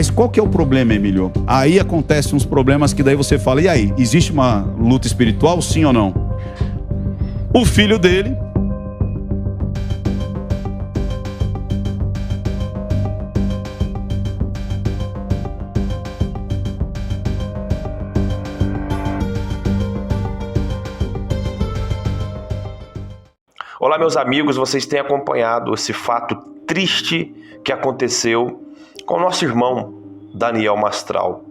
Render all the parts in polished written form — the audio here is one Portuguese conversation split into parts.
Mas qual que é o problema, Emílio? Aí acontecem uns problemas que daí você fala, e aí, existe uma luta espiritual, sim ou não? O filho dele... Olá, meus amigos, vocês têm acompanhado esse fato triste que aconteceu com o nosso irmão Daniel Mastral.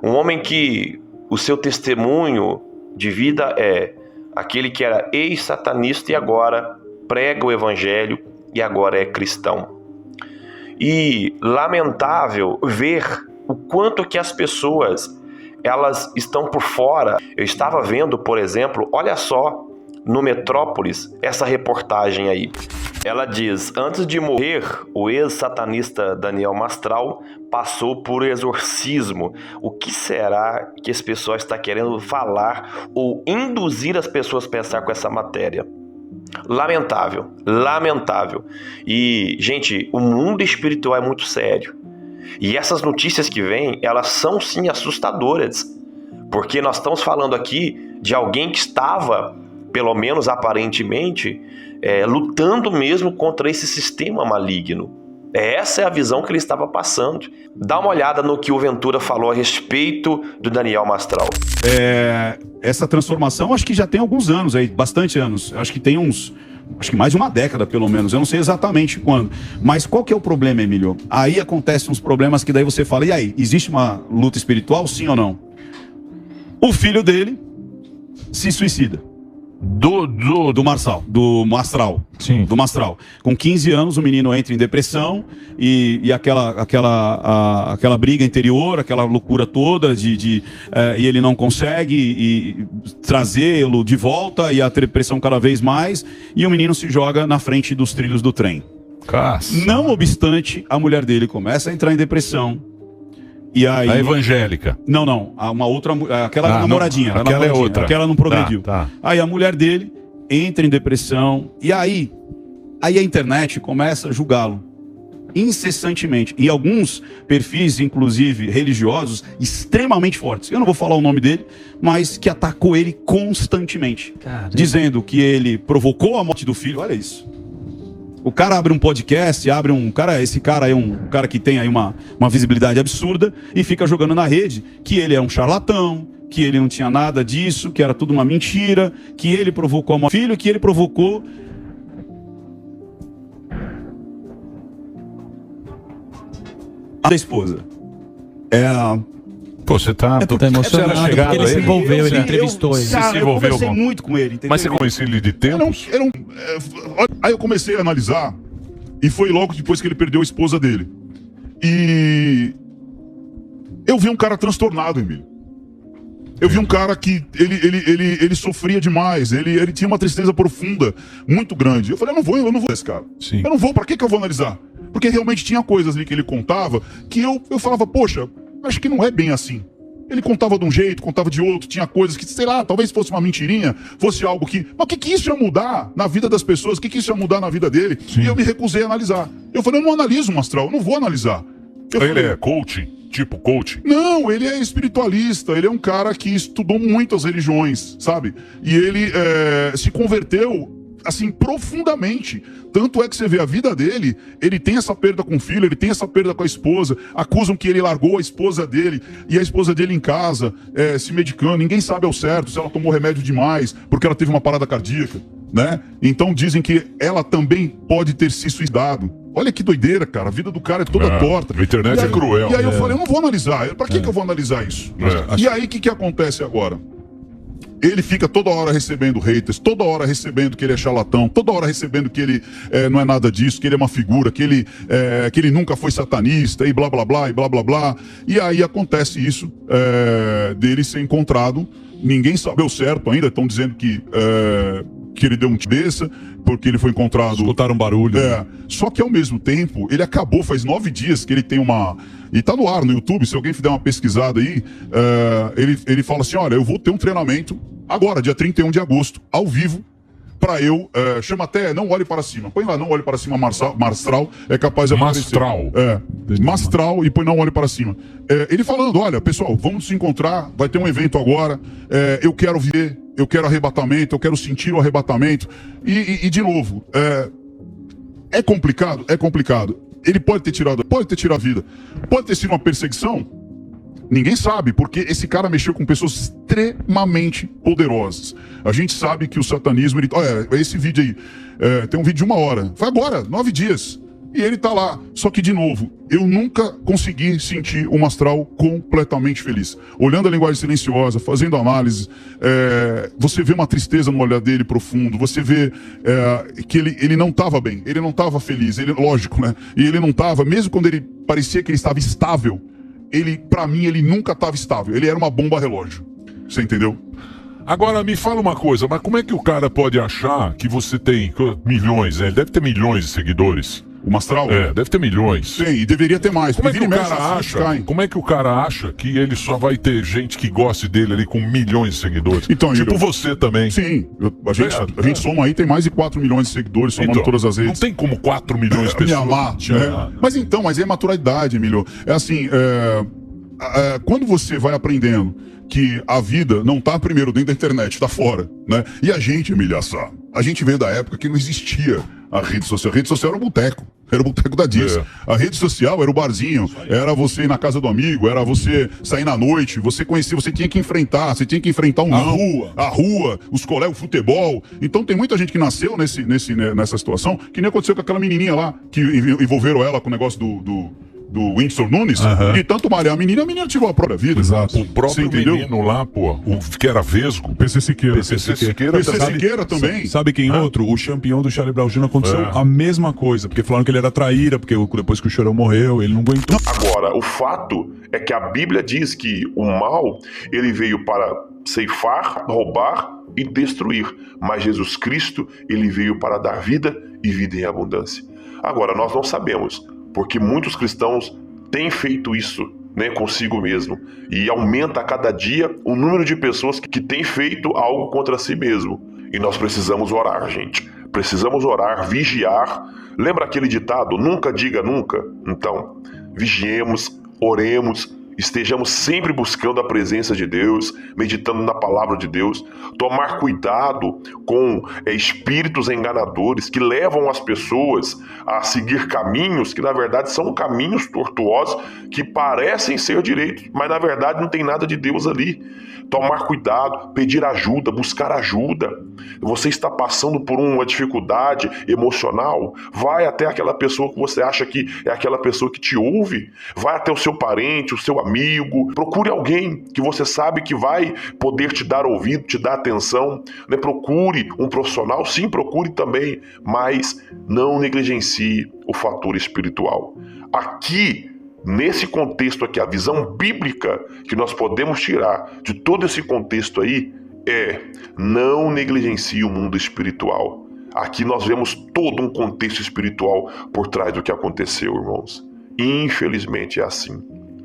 Um homem que o seu testemunho de vida é aquele que era ex-satanista e agora prega o evangelho e agora é cristão. E lamentável ver o quanto que as pessoas elas estão por fora. Eu estava vendo, por exemplo, olha só, no Metrópolis, essa reportagem aí. Ela diz, antes de morrer, o ex-satanista Daniel Mastral passou por exorcismo. O que será que esse pessoal está querendo falar ou induzir as pessoas a pensar com essa matéria? Lamentável, lamentável. E, gente, o mundo espiritual é muito sério. E essas notícias que vêm, elas são sim assustadoras. Porque nós estamos falando aqui de alguém que estava, pelo menos aparentemente, lutando mesmo contra esse sistema maligno. Essa é a visão que ele estava passando. Dá uma olhada no que o Ventura falou a respeito do Daniel Mastral. Essa transformação acho que já tem alguns anos aí, bastante anos. Acho que tem acho que mais de uma década pelo menos. Eu não sei exatamente quando. Mas qual que é o problema, Emílio? Aí acontecem uns problemas que daí você fala, e aí, existe uma luta espiritual, sim ou não? O filho dele se suicida. Do Mastral. Sim. Do Mastral. Com 15 anos o menino entra em depressão e aquela briga interior, aquela loucura toda e ele não consegue trazê-lo de volta e a depressão cada vez mais e o menino se joga na frente dos trilhos do trem. Caça. Não obstante, a mulher dele começa a entrar em depressão. E aí... A evangélica. Não. Uma outra... Aquela namoradinha. Não, aquela é outra. Aquela não progrediu. Tá. Aí a mulher dele entra em depressão. E aí a internet começa a julgá-lo. Incessantemente. E alguns perfis, inclusive religiosos, extremamente fortes. Eu não vou falar o nome dele, mas que atacou ele constantemente. Caramba. Dizendo que ele provocou a morte do filho. Olha isso. O cara abre um podcast, esse cara é um cara que tem aí uma visibilidade absurda e fica jogando na rede que ele é um charlatão, que ele não tinha nada disso, que era tudo uma mentira, que ele provocou a morte do filho, que ele provocou a esposa. Pô, você tá emocionado porque ele se envolveu, ele entrevistou ele. Eu conversei muito com ele, entendeu? Mas você conhecia ele de tempo? Aí eu comecei a analisar e foi logo depois que ele perdeu a esposa dele. E eu vi um cara transtornado, Emílio. Eu vi um cara que ele sofria demais, ele tinha uma tristeza profunda, muito grande. Eu falei, eu não vou desse cara. Sim. Eu não vou, pra que eu vou analisar? Porque realmente tinha coisas ali que ele contava que eu falava, poxa, acho que não é bem assim. Ele contava de um jeito, contava de outro, tinha coisas que, sei lá, talvez fosse uma mentirinha, fosse algo que... Mas o que isso ia mudar na vida das pessoas? O que isso ia mudar na vida dele? Sim. E eu me recusei a analisar. Eu falei, eu não analiso o Mastral, eu não vou analisar. Ele é coach? Tipo coach? Não, ele é espiritualista, ele é um cara que estudou muito as religiões, sabe? E ele se converteu, assim, profundamente. Tanto é que você vê a vida dele, ele tem essa perda com o filho, ele tem essa perda com a esposa, acusam que ele largou a esposa dele e a esposa dele em casa, se medicando, ninguém sabe ao certo se ela tomou remédio demais, porque ela teve uma parada cardíaca, né? Então dizem que ela também pode ter se suicidado. Olha que doideira, cara, a vida do cara é toda torta. A internet é cruel. E aí eu falei, eu não vou analisar, pra que eu vou analisar isso? E aí o que acontece agora? Ele fica toda hora recebendo haters, toda hora recebendo que ele é charlatão, toda hora recebendo que ele não é nada disso, que ele é uma figura, que ele nunca foi satanista e blá blá blá e blá blá blá. E aí acontece isso dele ser encontrado. Ninguém sabe o certo ainda, estão dizendo que ele deu um cabeça, porque ele foi encontrado... Escutaram um barulho. Só que ao mesmo tempo, ele acabou, faz 9 dias que ele tem uma... E tá no ar no YouTube, se alguém fizer uma pesquisada aí, ele fala assim, olha, eu vou ter um treinamento agora, dia 31 de agosto, ao vivo, pra eu, chama até Não Olhe Para Cima. Põe lá, Não Olhe Para Cima, Mastral, é capaz de aparecer. Mastral. Mastral e põe Não Olhe Para Cima. Ele falando, olha, pessoal, vamos se encontrar, vai ter um evento agora, eu quero ver, eu quero arrebatamento, eu quero sentir o arrebatamento. E de novo, é complicado? É complicado. Ele pode ter tirado a vida. Pode ter sido uma perseguição? Ninguém sabe, porque esse cara mexeu com pessoas extremamente poderosas. A gente sabe que o satanismo... Olha, esse vídeo aí, tem um vídeo de 1 hora. Foi agora, 9 dias. E ele tá lá. Só que, de novo, eu nunca consegui sentir um astral completamente feliz. Olhando a linguagem silenciosa, fazendo análise, você vê uma tristeza no olhar dele profundo, você vê que ele não estava bem, ele não estava feliz, lógico, né? E ele não estava, mesmo quando ele parecia que ele estava estável, pra mim, ele nunca estava estável. Ele era uma bomba relógio. Você entendeu? Agora, me fala uma coisa, mas como é que o cara pode achar que você tem milhões, né? Ele deve ter milhões de seguidores. O Mastral? Deve ter milhões. Tem, e deveria ter mais. Como é que o cara acha que ele só vai ter gente que goste dele ali com milhões de seguidores? Então, tipo você também. Sim, a gente soma aí, tem mais de 4 milhões de seguidores, somando todas as redes. Não tem como 4 milhões de pessoas. Me amar, né? Mas é maturidade, Emílio. É assim, quando você vai aprendendo que a vida não tá primeiro dentro da internet, tá fora, né? E a gente, Emílio Assá, a gente veio da época que não existia a rede social. A rede social era o boteco. Era o boteco da Diz. A rede social era o barzinho, era você ir na casa do amigo, era você sair na noite, você conhecer, você tinha que enfrentar a rua, os colegas, o futebol. Então tem muita gente que nasceu nessa situação, que nem aconteceu com aquela menininha lá, que envolveram ela com o negócio do Whindersson Nunes, de tanto malhar a menina tirou a própria vida. Exato. O próprio menino lá, pô, que era vesgo. PC Siqueira. PC Siqueira também. Sabe quem outro? O campeão do Charlie Brown Jr. aconteceu a mesma coisa, porque falaram que ele era traíra, porque depois que o Chorão morreu, ele não aguentou. Agora, o fato é que a Bíblia diz que o mal, ele veio para ceifar, roubar e destruir. Mas Jesus Cristo, ele veio para dar vida e vida em abundância. Agora, nós não sabemos, porque muitos cristãos têm feito isso, né, consigo mesmo. E aumenta a cada dia o número de pessoas que têm feito algo contra si mesmo. E nós precisamos orar, gente. Precisamos orar, vigiar. Lembra aquele ditado? Nunca diga nunca? Então, vigiemos, oremos, estejamos sempre buscando a presença de Deus, meditando na palavra de Deus, tomar cuidado com espíritos enganadores que levam as pessoas a seguir caminhos que na verdade são caminhos tortuosos, que parecem ser direitos, mas na verdade não tem nada de Deus ali. Tomar cuidado, pedir ajuda, buscar ajuda. Você está passando por uma dificuldade emocional, vai até aquela pessoa que você acha que é aquela pessoa que te ouve, vai até o seu parente, o seu amigo, procure alguém que você sabe que vai poder te dar ouvido, te dar atenção, né? Procure um profissional, sim, procure também, mas não negligencie o fator espiritual. Aqui, nesse contexto aqui, a visão bíblica que nós podemos tirar de todo esse contexto aí é: não negligencie o mundo espiritual. Aqui nós vemos todo um contexto espiritual por trás do que aconteceu, irmãos. Infelizmente é assim.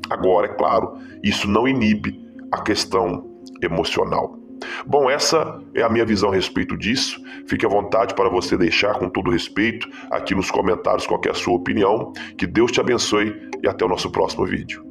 Agora, é claro, isso não inibe a questão emocional. Bom, essa é a minha visão a respeito disso. Fique à vontade para você deixar com todo respeito aqui nos comentários qual é a sua opinião. Que Deus te abençoe e até o nosso próximo vídeo.